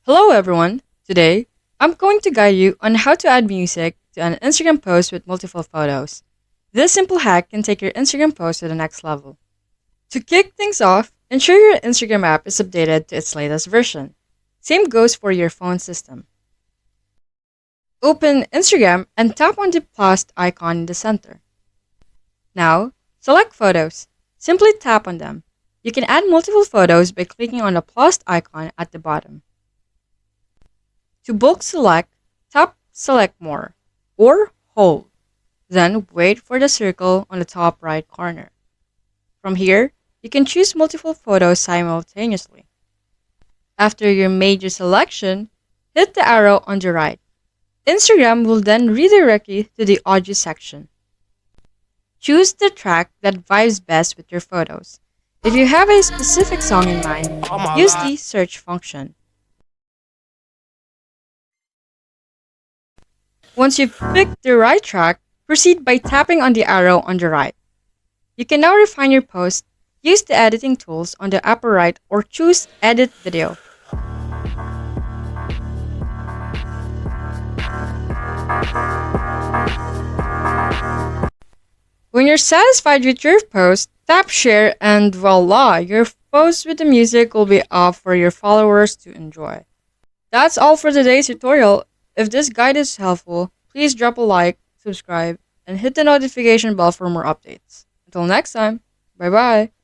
Hello everyone! Today, I'm going to guide you on how to add music to an Instagram post with multiple photos. This simple hack can take your Instagram post to the next level. To kick things off, ensure your Instagram app is updated to its latest version. Same goes for your phone system. Open Instagram and tap on the plus icon in the center. Now, select Photos. Simply tap on them. You can add multiple photos by clicking on the plus icon at the bottom. To bulk select, tap Select More or hold. Then wait for the circle on the top right corner. From here, you can choose multiple photos simultaneously. After you made your selection, hit the arrow on the right. Instagram will then redirect you to the audio section. Choose the track that vibes best with your photos. If you have a specific song in mind, use the search function. Once you've picked the right track, proceed by tapping on the arrow on the right. You can now refine your post, use the editing tools on the upper right, or choose Edit Video. When you're satisfied with your post, tap Share and voila, your post with the music will be up for your followers to enjoy. That's all for today's tutorial. If this guide is helpful, please drop a like, subscribe, and hit the notification bell for more updates. Until next time, bye bye.